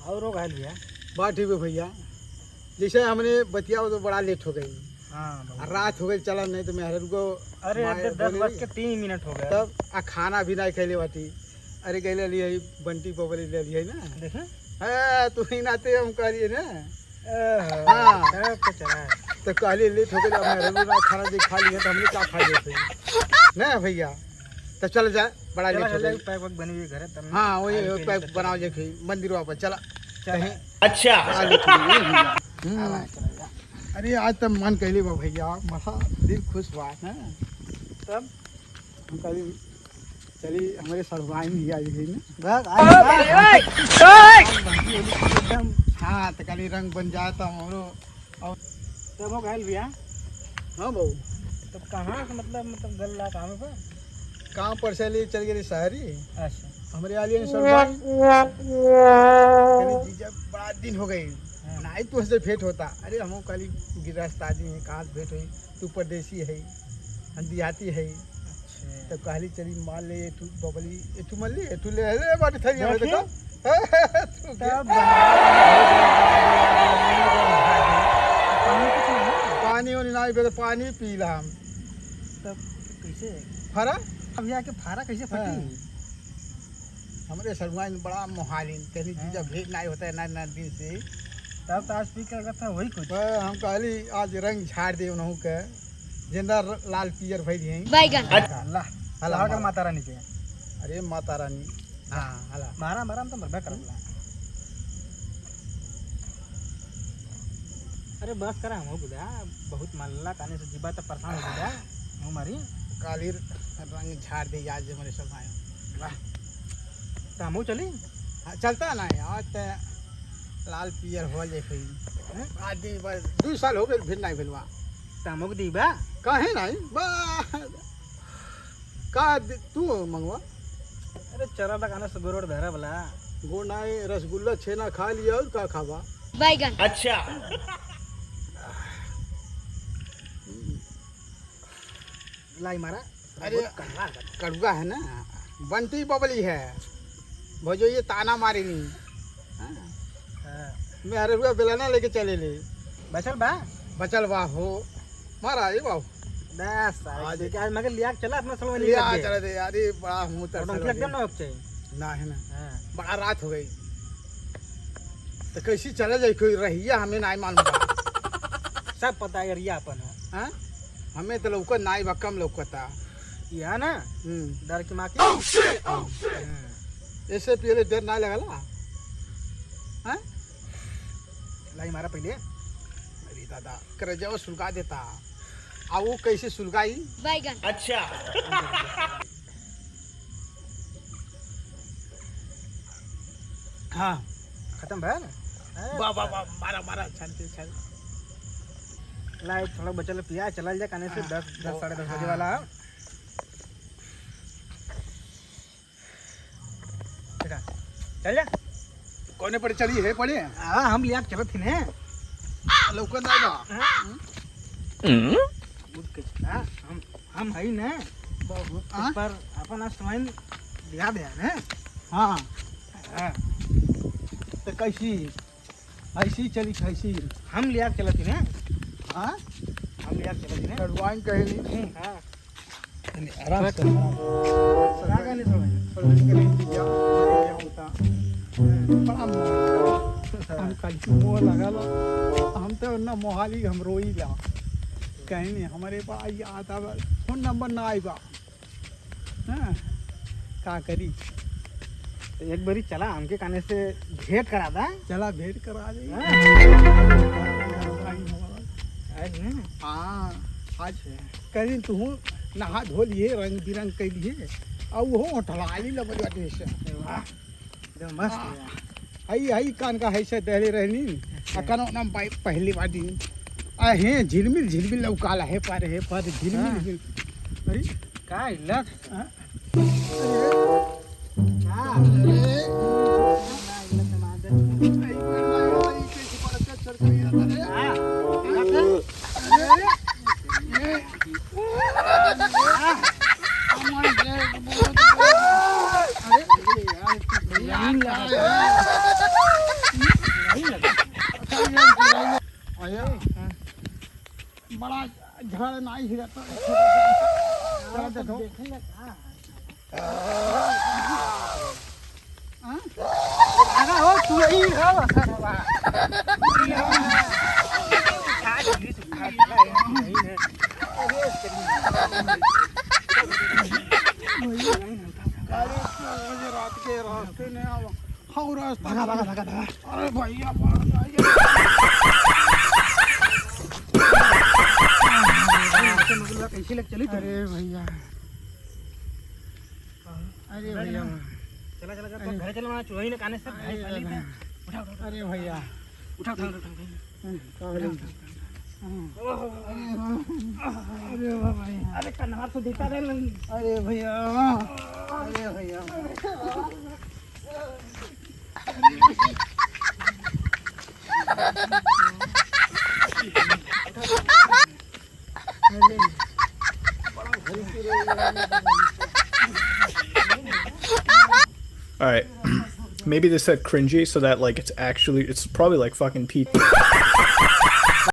और हो गए भैया। बात ठीक है भैया। जैसे हमने बतिया तो बड़ा लेट हो गई। हाँ रात हो गई, चला नहीं तो मेहर को अरे 10:03 हो गए। तब खाना भी नहीं खैले बाती। अरे गए लिए बंटी पबली ले लिए ना देखे हाँ तू ही नाते हम कहिए ना हाँ तो कहली लेट हो गई। अब मेहर ना खाना जो खा लिया तो हमने क्या खा लेते ना भैया। तो चल जाए, बड़ा लेट हो गई। पैक वैक बनी हुई घर है। हाँ वही पैक बनाओ जे मंदिर वापस चला कहीं। अच्छा अरे आज तब मन कहली बा भैया, बड़ा दिल खुश बा ना। तब हम कहली चली हमारे सरवाई भी आई गई ना। एकदम हाँ तो कहली रंग बन जाता हमरो। और तब हो गए भैया। हाँ बहू तब कहाँ से मतलब गल्ला कहाँ पर कहाँ पर से ले चल गई शहरी। अच्छा हमारे आलियन सरवाई कहली जीजा बड़ा दिन हो गई नहीं तो से भेंट होता। अरे हम कल गिरस्त आदमी है, कहाँ से भेंट हुई। तू परदेसी है, हम देहाती है। तो कहली चली मान ले तू बबली तू मान ले तू ले बात थी हमें देखो पानी वानी ना पे पानी पीला हम। तब कैसे फरा अब यहाँ के फारा कैसे फटी। हमारे सरवाई में बड़ा मोहालिन कहली जीजा भेंट नहीं होता है ना दिन से। तब तो आज पी कर था वही कुछ। हम कहली आज रंग झाड़ दे उन्हों के जिंदा लाल पियर भई हैं बैगन। अल्लाह अल्लाह का माता रानी के। अरे माता रानी हाँ हला मारा मारा हम तो मरबे करला। अरे बस करा हम बुझा बहुत मानला काने से जीवा तो परेशान हो बुझा हमारी काली रंग झाड़ दे आज हमारे सब आए। वाह तो हम चली हाँ, चलता ना आज तो लाल पियर हो जाए फिर आज दिन बस 2 साल हो गए फिर नहीं फिलवा तमुक दीबा कहे नहीं बा का तू मंगवा। अरे चरा लगाना सब रोड धरा वाला गोड़ नहीं रसगुल्ला छेना खा लिया और का खावा बैगन। अच्छा लाई मारा। अरे कड़ुआ है ना बंटी बबली है भजो ये ताना मारी नहीं मैं अरे रुआ बेलाना लेके चले ले बचल बा बचल बा हो मारा ये बाबू बस आज क्या मगर लिया चला अपना सलवा ले आ चला दे यार ये बड़ा मुंह तर एकदम ना चाहिए ना है ना हां बड़ा रात हो गई तो कैसी चला जाए कोई रहिया हमें नहीं मालूम सब पता है रिया अपन हां हमें तो लौकत नहीं बा कम लौकता या ना डर की मां की ऐसे पहले डर ना लगला हां लाई मारा पहले। अरे दादा कर जाओ सुलगा देता आ वो कैसे सुलगाई बैगन। अच्छा हाँ खत्म भैया वाह वाह वाह मारा मारा चलते चल लाई थोड़ा बचल पिया चला जा काने से 10 साढ़े 10 बजे वाला चल जा कोने पर चली है पड़े हां हम लिया चलत थी ने लौकत नहीं बा बुद के हम है ने पर अपन समय दिया दे ने हाँ हां तो कैसी ऐसी चली कैसी हम लिया चलत थी ने हाँ हम लिया चलत थी ने कड़वाइन कहली हां आराम से सदा का नहीं हम कल मोह लगा लो हम तो ना मोहाली हम रोई ला कहीं नहीं हमारे पास ये आता फोन नंबर ना आएगा हाँ का करी तो एक बारी चला हमके काने से भेंट करा दा चला भेंट करा दे आज ने हाँ आज कहीं तू नहा धो लिए रंग बिरंग कर लिए और वो ढलाली लग जाते एकदम मस्त आई आई कान का है से दहले रहनी अकनो नाम पहली बाटी आ हे झिलमिल झिलमिल लौकाला है पर झिलमिल अरे का इल्लत हाँ? का बड़ा झड़ नहीं ही रहता चलो देखो देखेंगे का आगा हो तू ही हो रात के रास्ते में हाँ रास्ता भागा भागा भागा भागा अरे भैया कैसे लग चली अरे भैया अरे भैया चला चला चला घर चला वहाँ चुहई ने काने से अरे भैया उठा उठा अरे कन्हार से देता रहे अरे भैया अरे भैया All right. Maybe they said cringy so that like it's probably like fucking Pete.